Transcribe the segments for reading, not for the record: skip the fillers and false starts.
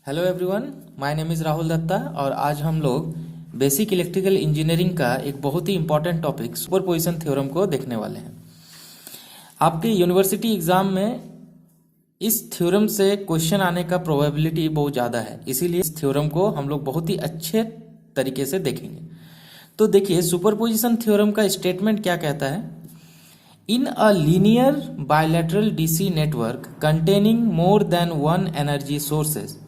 Hello everyone, my name is Rahul Datta और आज हम लोग बेसिक इलेक्ट्रिकल इंजीनियरिंग का एक बहुत ही इंपॉर्टेंट टॉपिक सुपरपोजिशन थ्योरम को देखने वाले हैं। आपके यूनिवर्सिटी एग्जाम में इस थ्योरम से क्वेश्चन आने का प्रोबेबिलिटी बहुत ज़्यादा है, इसीलिए इस थ्योरम को हम लोग बहुत ही अच्छे तरीके से देखेंगे। तो देखिए, सुपरपोजिशन थ्योरम का स्टेटमेंट क्या कहता है। In a linear bilateral DC network containing more than one energy sources.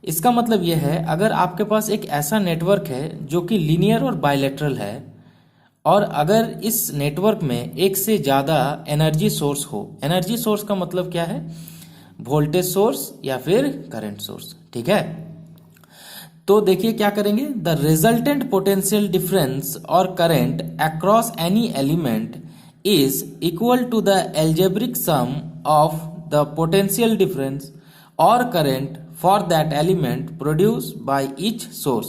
इसका मतलब यह है, अगर आपके पास एक ऐसा नेटवर्क है जो कि लीनियर और बायलैटरल है और अगर इस नेटवर्क में एक से ज़्यादा एनर्जी सोर्स हो। एनर्जी सोर्स का मतलब क्या है? वोल्टेज सोर्स या फिर करंट सोर्स। ठीक है, तो देखिए क्या करेंगे। द रिजल्टेंट पोटेंशियल डिफरेंस और current across any element is equal to the algebraic sum of the potential difference और current for that element produced by each source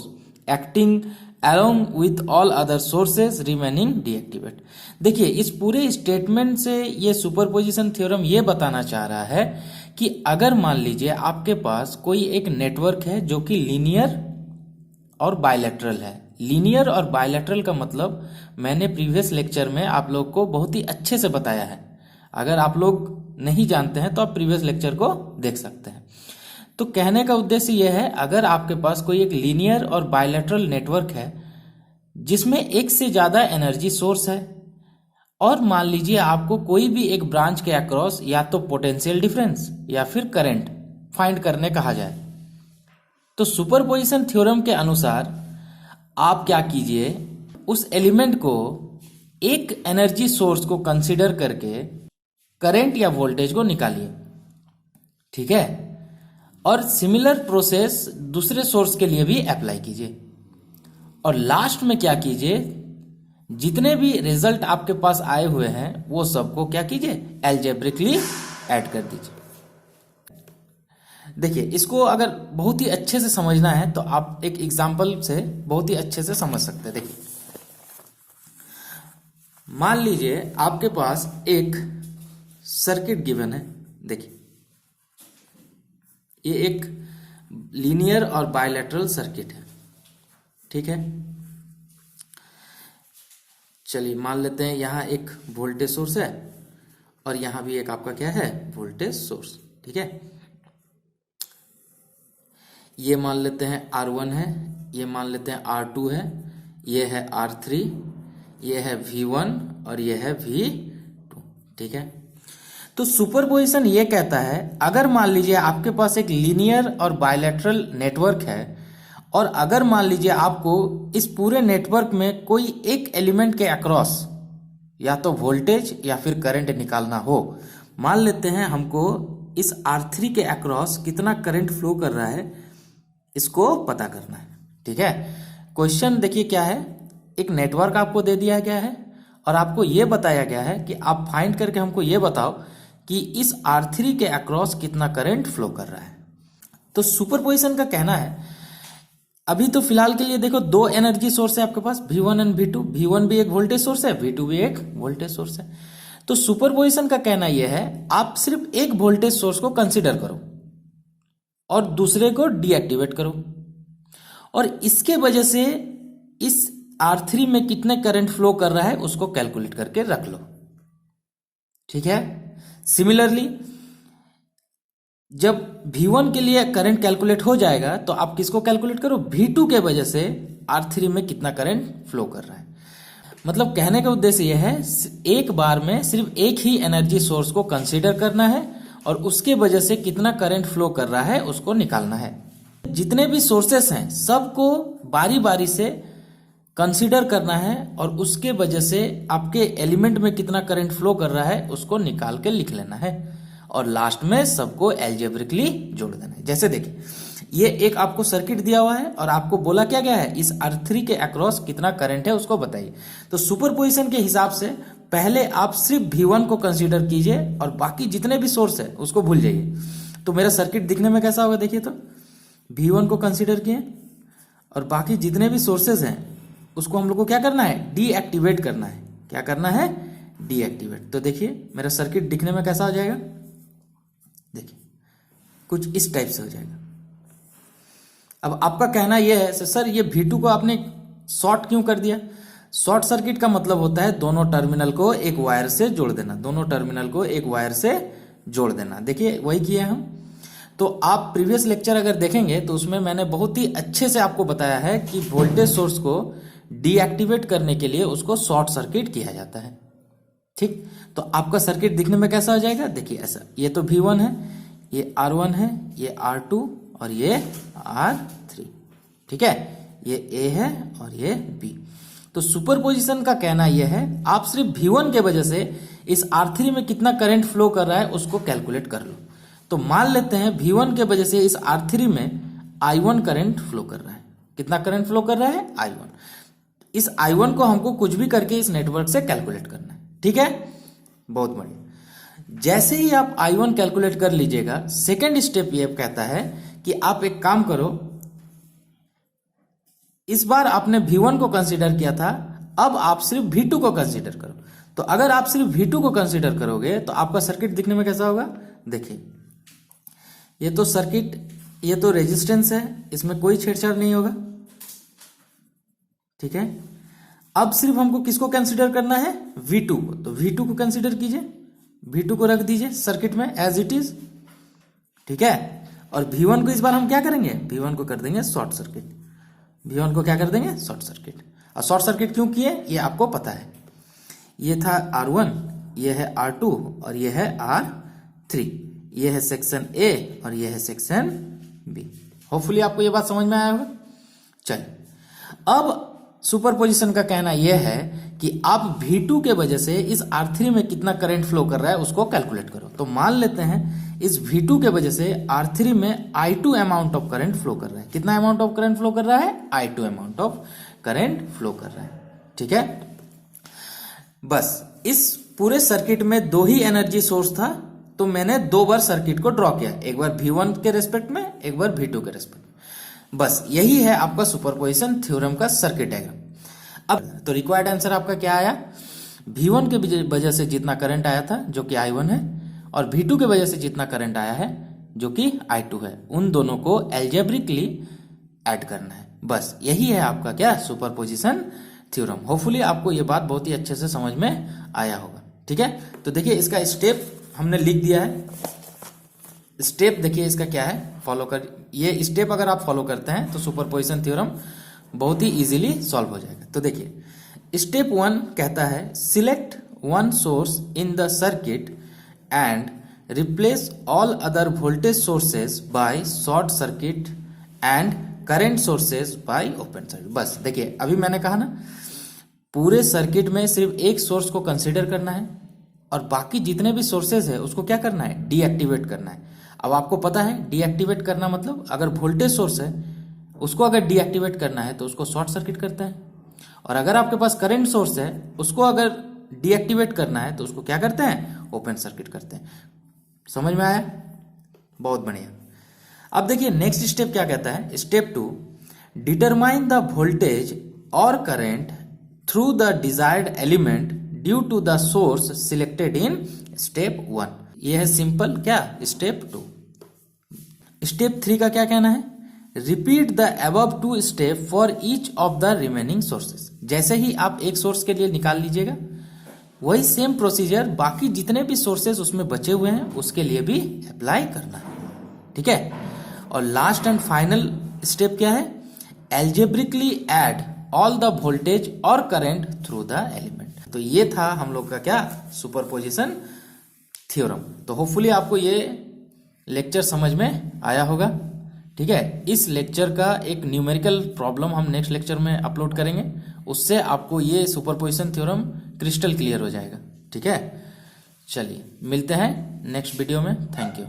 acting along with all other sources remaining deactivate। देखिए, इस पूरे statement से ये superposition theorem ये बताना चाह रहा है कि अगर मान लीजिए आपके पास कोई एक नेटवर्क है जो कि लीनियर और बायलैटरल है। लीनियर और बायलैटरल का मतलब मैंने प्रीवियस लेक्चर में आप लोग को बहुत ही अच्छे से बताया है। अगर आप लोग नहीं जानते हैं तो आप प्रीवियस लेक्चर को देख सकते हैं। तो कहने का उद्देश्य यह है, अगर आपके पास कोई एक लीनियर और बायलैटरल नेटवर्क है जिसमें एक से ज़्यादा एनर्जी सोर्स है और मान लीजिए आपको कोई भी एक ब्रांच के अक्रॉस या तो पोटेंशियल डिफरेंस या फिर करंट फाइंड करने कहा जाए, तो सुपरपोजिशन थ्योरम के अनुसार आप क्या कीजिए, उस एलिमेंट को एक एनर्जी सोर्स को कंसीडर करके करंट या वोल्टेज को निकालिए। ठीक है, और सिमिलर प्रोसेस दूसरे सोर्स के लिए भी अप्लाई कीजिए और लास्ट में क्या कीजिए, जितने भी रिजल्ट आपके पास आए हुए हैं वो सबको क्या कीजिए, एल्जेब्रिकली ऐड कर दीजिए। देखिए, इसको अगर बहुत ही अच्छे से समझना है तो आप एक एग्जांपल से बहुत ही अच्छे से समझ सकते हैं। देखिए, मान लीजिए आपके पास एक सर्किट गिवन है। देखिए, ये एक लीनियर और बायलैटरल सर्किट है। ठीक है, चलिए मान लेते हैं यहाँ एक वोल्टेज सोर्स है और यहाँ भी एक आपका क्या है, वोल्टेज सोर्स। ठीक है, ये मान लेते हैं R1 है, ये मान लेते हैं R2 है, ये है R3, ये है V1 और ये है V2। ठीक है, तो सुपरपोजिशन ये कहता है, अगर मान लीजिए आपके पास एक लीनियर और बायलैटरल नेटवर्क है और अगर मान लीजिए आपको इस पूरे नेटवर्क में कोई एक एलिमेंट के अक्रॉस या तो वोल्टेज या फिर करंट निकालना हो। मान लेते हैं हमको इस R3 के अक्रॉस कितना करंट फ्लो कर रहा है, इसको पता करना है। ठीक है, क्वेश्चन देखिए क्या है, एक नेटवर्क आपको दे दिया गया है और आपको यह बताया गया है कि आप फाइंड करके हमको ये बताओ कि इस R3 के अक्रॉस कितना करंट फ्लो कर रहा है। तो सुपरपोजिशन का कहना है, अभी तो फिलहाल के लिए देखो दो एनर्जी सोर्स है आपके पास, V1 एंड V2। V1 भी एक वोल्टेज सोर्स है, V2 भी एक वोल्टेज सोर्स है। तो सुपरपोजिशन का कहना यह है, आप सिर्फ एक वोल्टेज सोर्स को कंसीडर करो और दूसरे को डीएक्टिवेट करो और इसके वजह से इस R3 में कितने करंट फ्लो कर रहा है उसको कैलकुलेट करके रख लो। ठीक है, सिमिलरली जब V1 के लिए करंट कैलकुलेट हो जाएगा तो आप किसको कैलकुलेट करो, V2 के वजह से R3 में कितना करंट फ्लो कर रहा है। मतलब कहने का उद्देश्य यह है, एक बार में सिर्फ एक ही एनर्जी सोर्स को कंसीडर करना है और उसके वजह से कितना करंट फ्लो कर रहा है उसको निकालना है। जितने भी सोर्सेस हैं सबको बारी बारी से कंसीडर करना है और उसके वजह से आपके एलिमेंट में कितना करंट फ्लो कर रहा है उसको निकाल के लिख लेना है और लास्ट में सबको एल्जेब्रिकली जोड़ देना है। जैसे देखिए, ये एक आपको सर्किट दिया हुआ है और आपको बोला क्या गया है, इस R3 के अक्रॉस कितना करंट है उसको बताइए। तो सुपरपोजिशन के हिसाब से पहले आप सिर्फ V1 को कंसीडर कीजिए और बाकी जितने भी सोर्स है उसको भूल जाइए। तो मेरा सर्किट दिखने में कैसा होगा, देखिए, तो V1 को कंसीडर किए और बाकी जितने भी सोर्सेज हैं उसको हम लोग को क्या करना है, डीएक्टिवेट करना है। क्या करना है, डीएक्टिवेट। तो देखिए मेरा सर्किट दिखने में कैसा हो जाएगा, देखिए कुछ इस टाइप से हो जाएगा। अब आपका कहना यह है सर ये V2 को आपने शॉर्ट क्यों कर दिया? शॉर्ट सर्किट का मतलब होता है दोनों टर्मिनल को एक वायर से जोड़ देना, दोनों टर्मिनल को एक वायर से जोड़ देना। देखिए वही किया हम। तो आप प्रीवियस लेक्चर अगर देखेंगे तो उसमें मैंने बहुत ही अच्छे से आपको बताया है कि वोल्टेज सोर्स को डीएक्टिवेट करने के लिए उसको शॉर्ट सर्किट किया जाता है। ठीक, तो आपका सर्किट दिखने में कैसा हो जाएगा? देखिए ऐसा, ये तो V1 है, ये R1 है, ये R2 और ये R3। ठीक है, ये A है और ये B। तो सुपरपोजिशन का कहना यह है आप सिर्फ V1 के वजह से इस R3 में कितना करंट फ्लो कर रहा है उसको कैलकुलेट कर लो। तो मान लेते हैं V1 के वजह से इस R3 में I1 करंट फ्लो कर रहा है। कितना करंट फ्लो कर रहा है? I1। इस I1 को हमको कुछ भी करके इस नेटवर्क से कैलकुलेट करना है। ठीक है, बहुत बढ़िया। जैसे ही आप I1 कैलकुलेट कर लीजिएगा, सेकेंड स्टेप ये कहता है कि आप एक काम करो, इस बार आपने V1 को कंसीडर किया था, अब आप सिर्फ V2 को कंसीडर करो। तो अगर आप सिर्फ V2 को कंसीडर करोगे तो आपका सर्किट दिखने में कैसा होगा? देखिए ये तो सर्किट, ये तो रेजिस्टेंस है, इसमें कोई छेड़छाड़ नहीं होगा। ठीक है, अब सिर्फ हमको किसको कंसीडर करना है? V2 को। तो V2 को कंसीडर कीजिए, V2 को रख दीजिए सर्किट में एज इट इज। ठीक है, और V1 को इस बार हम क्या करेंगे? V1 को कर देंगे शॉर्ट सर्किट। V1 को क्या कर देंगे? Short circuit. और शॉर्ट सर्किट क्यों किए ये आपको पता है। ये था R1, ये है R2 और ये है R3। ये है सेक्शन A और ये है सेक्शन B। होपफुली आपको ये बात समझ में आया होगा। चलिए, अब सुपरपोजिशन का कहना यह है कि आप V2 के वजह से इस R3 में कितना करंट फ्लो कर रहा है उसको कैलकुलेट करो। तो मान लेते हैं इस V2 के वजह से R3 में I2 amount of current flow कर रहा है। कितना अमाउंट ऑफ करंट फ्लो कर रहा है? I2 amount of current flow कर रहा है। ठीक है, बस इस पूरे सर्किट में दो ही एनर्जी सोर्स था, तो मैंने दो बार सर्किट को ड्रॉ किया, एक बार V1 के रेस्पेक्ट में, एक बार V2 के रेस्पेक्ट में। बस यही है आपका सुपरपोजिशन थ्योरम का सर्किट डायग्राम। अब तो रिक्वायर्ड आंसर आपका क्या आया? V1 के वजह से जितना करंट आया था जो कि I1 है, और V2 के वजह से जितना करंट आया है जो कि I2 है, उन दोनों को एल्जेब्रिकली ऐड करना है। बस यही है आपका क्या? Superposition theorem. होपफुली आपको ये बात बहुत ही अच्छे से समझ में आया होगा। ठीक है, तो देखिए इसका स्टेप हमने लिख दिया है। स्टेप देखिए इसका क्या है, फॉलो कर, ये स्टेप अगर आप फॉलो करते हैं तो सुपरपोजिशन थ्योरम बहुत ही इजीली सॉल्व हो जाएगा। तो देखिए स्टेप 1 कहता है select one source in the circuit and replace all other voltage sources by short circuit and current sources by open circuit. बस देखिए अभी मैंने कहा ना, पूरे सर्किट में सिर्फ एक सोर्स को कंसीडर करना है और बाकी जितने भी सोर्सेज है उसको क्या करना है? डीएक्टिवेट करना है। अब आपको पता है डीएक्टिवेट करना मतलब, अगर वोल्टेज सोर्स है उसको अगर डीएक्टिवेट करना है तो उसको शॉर्ट सर्किट करता है, और अगर आपके पास करंट सोर्स है उसको अगर डीएक्टिवेट करना है तो उसको क्या करते हैं? ओपन सर्किट करते हैं। समझ में आया? बहुत बढ़िया। अब देखिए नेक्स्ट स्टेप क्या कहता है? स्टेप 2, डिटरमाइन द वोल्टेज और current through the desired element due to the source selected in step 1। यह है सिंपल क्या? स्टेप 2। स्टेप 3 का क्या कहना है? Repeat the above 2 step for each of the remaining sources. जैसे ही आप एक सोर्स के लिए निकाल लीजिएगा, वही सेम प्रोसीजर बाकी जितने भी सोर्सेस उसमें बचे हुए हैं उसके लिए भी अप्लाई करना है। ठीक है, और लास्ट एंड फाइनल स्टेप क्या है? Algebraically add all the voltage और करंट थ्रू द एलिमेंट। तो ये था हम लोग का क्या? Superposition theorem. तो होपफुली आपको ये लेक्चर समझ में आया होगा। ठीक है, इस लेक्चर का एक न्यूमेरिकल प्रॉब्लम हम नेक्स्ट लेक्चर में अपलोड करेंगे, उससे आपको ये सुपरपोजिशन थ्योरम क्रिस्टल क्लियर हो जाएगा। ठीक है, चलिए मिलते हैं नेक्स्ट वीडियो में। Thank you.